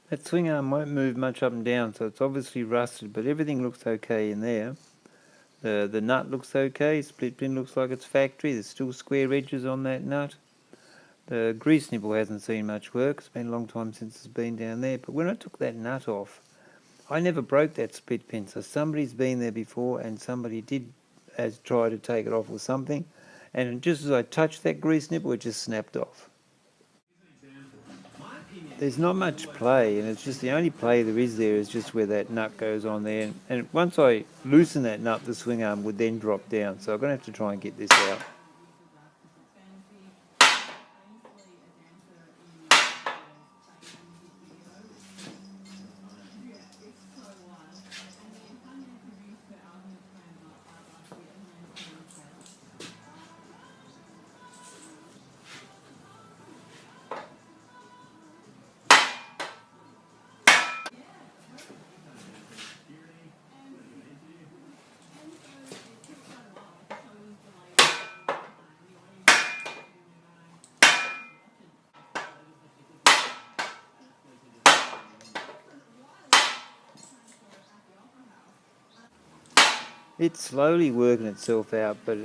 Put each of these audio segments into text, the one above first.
That swing arm won't move much up and down, so it's obviously rusted, but everything looks okay in there. The nut looks okay, split pin looks like it's factory, there's still square edges on that nut. The grease nipple hasn't seen much work, it's been a long time since it's been down there, but when I took that nut off, I never broke that split pin, so somebody's been there before and somebody did try to take it off or something, and just as I touched that grease nipple, it just snapped off. There's not much play, and it's just the only play there is just where that nut goes on there, and once I loosen that nut, the swing arm would then drop down, so I'm going to have to try and get this out. It's slowly working itself out, but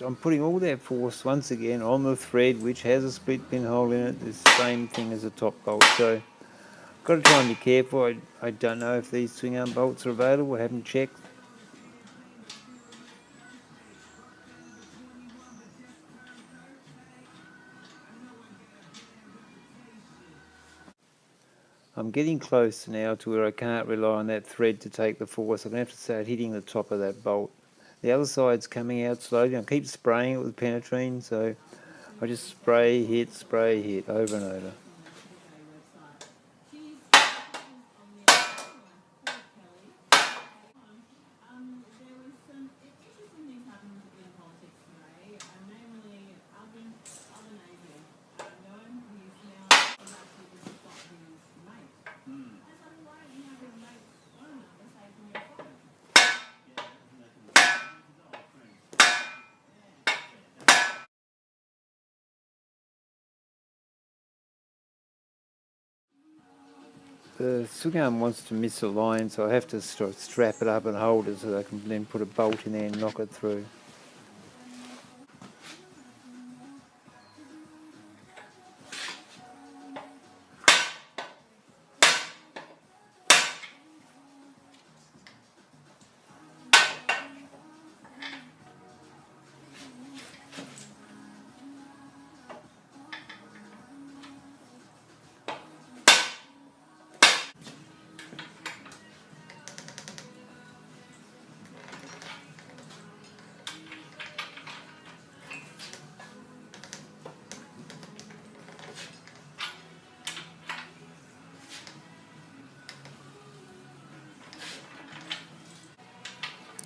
I'm putting all that force once again on the thread, which has a split pin hole in it, the same thing as a top bolt. So I've got to try and be careful. I don't know if these swing arm bolts are available, I haven't checked. I'm getting close now to where I can't rely on that thread to take the force. I'm going to have to start hitting the top of that bolt. The other side's coming out slowly. I keep spraying it with penetrine, so I just spray, hit, over and over. The swing arm wants to misalign, so I have to strap it up and hold it so I can then put a bolt in there and knock it through.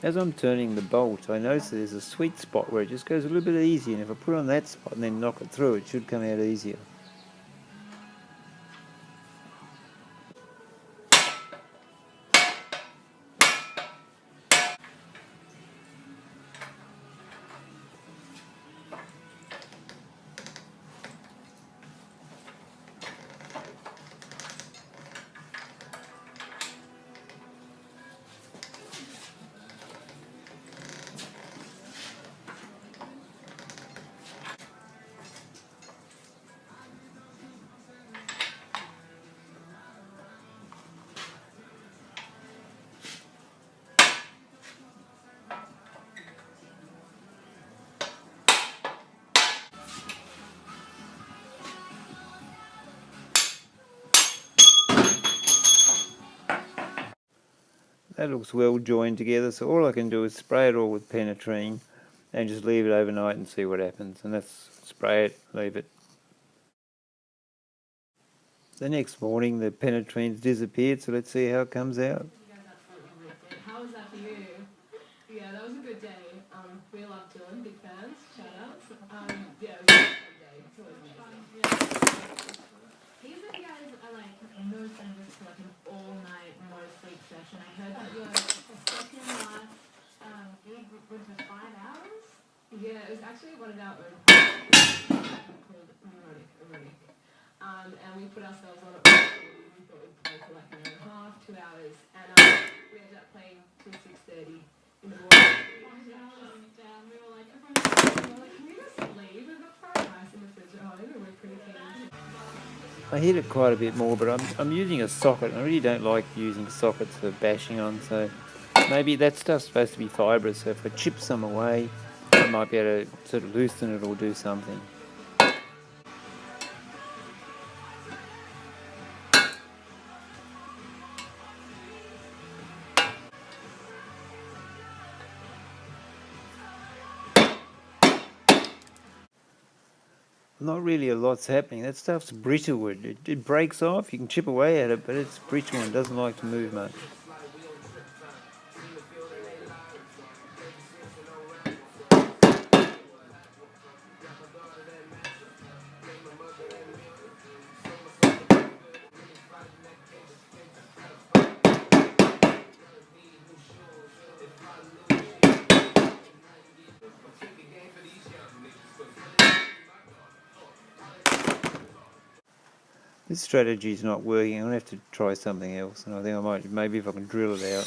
As I'm turning the bolt, I notice there's a sweet spot where it just goes a little bit easy, and if I put it on that spot and then knock it through, it should come out easier. That looks well joined together, so all I can do is spray it all with penetrine and just leave it overnight and see what happens. And that's spray it, leave it. The next morning the penetrine's disappeared, so let's see how it comes out. How was that for you? Yeah, that was a good day. We love Dylan, big fans, shout outs. Yeah, it was a good day. It's always amazing. These are guys are like no standards to like an all-night, no-sleep session. I heard that your second last gig was for 5 hours? Yeah, it was actually 1 hour. called Ironic. And we put ourselves on it. We thought we'd play for like an hour and a half, 2 hours, and we ended up playing till 6:30 in the morning. We were like, can we just leave? We've got fried rice in the fridge at home, and we're pretty keen. I hit it quite a bit more, but I'm using a socket. I really don't like using sockets for bashing on, so maybe that stuff's supposed to be fibrous, so if I chip some away, I might be able to sort of loosen it or do something. Not really a lot's happening. That stuff's brittle. It breaks off, you can chip away at it, but it's brittle and doesn't like to move much. This strategy is not working. I'm going to have to try something else, and I think I might, maybe if I can drill it out.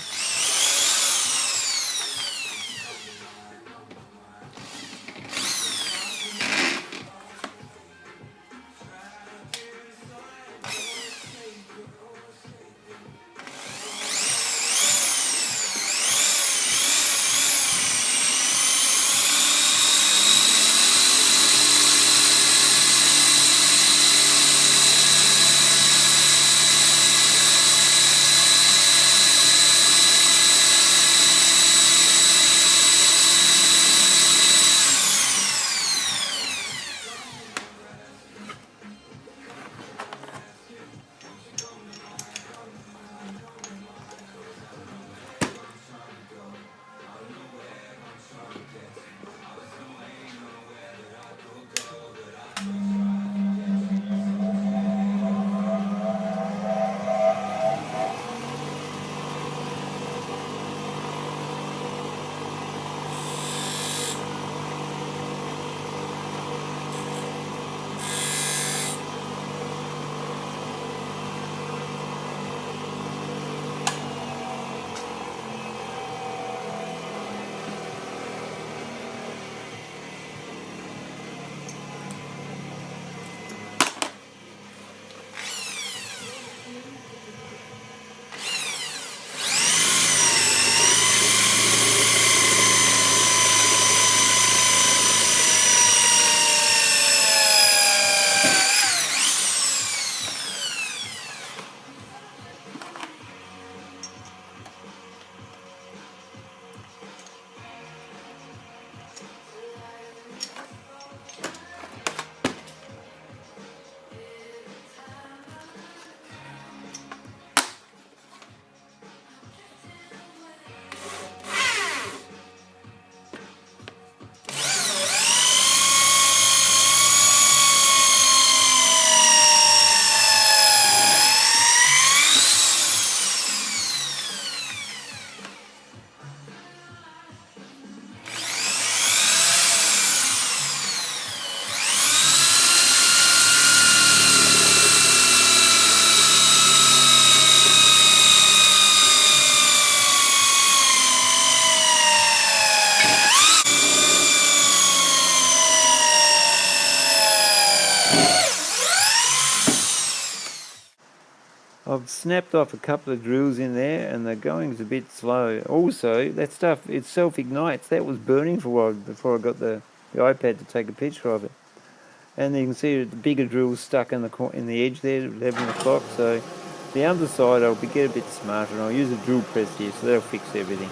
I've snapped off a couple of drills in there and the going's a bit slow. Also, that stuff, it self-ignites. That was burning for a while before I got the iPad to take a picture of it. And you can see the bigger drill's stuck in the edge there, 11 o'clock. So the underside I'll get a bit smarter and I'll use a drill press here, so that'll fix everything.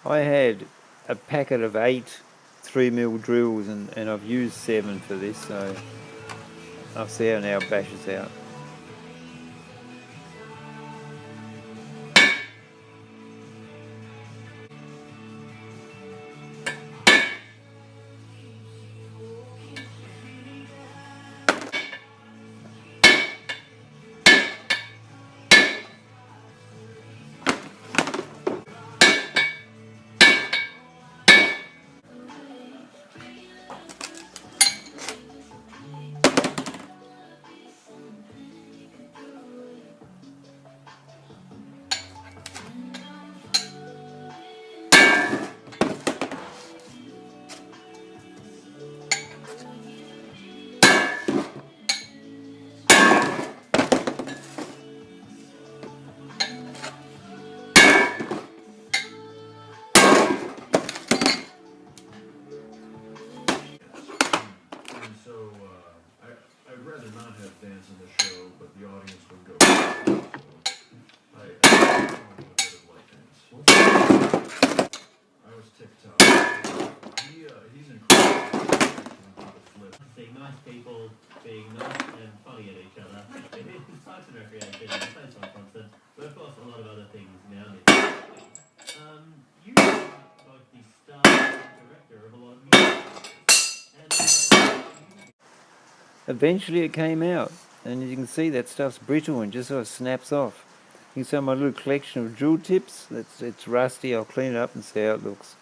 I had a packet of 8 3mm drills and I've used 7 for this, so I'll see how now it bashes out. I'd rather not have dance in the show, but the audience would go. So I want a bit of light dance. I was TikTok. He's incredible. Flip. Seeing nice people being nice and funny at each other in parks and recreation, plays on concert, but of course a lot of other things now. You are both the star and director of a lot of music. And Eventually it came out, and you can see that stuff's brittle and just sort of snaps off. You can see my little collection of drill tips, it's rusty. I'll clean it up and see how it looks.